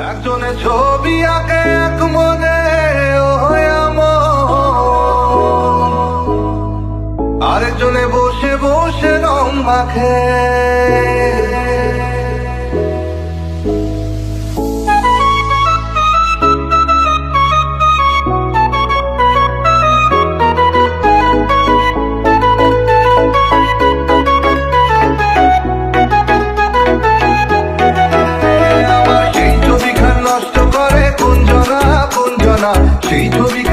একজনে ছবি আঁকে এক মনে আরেকজনে বসে বসে রং মাখে। সেই ছবি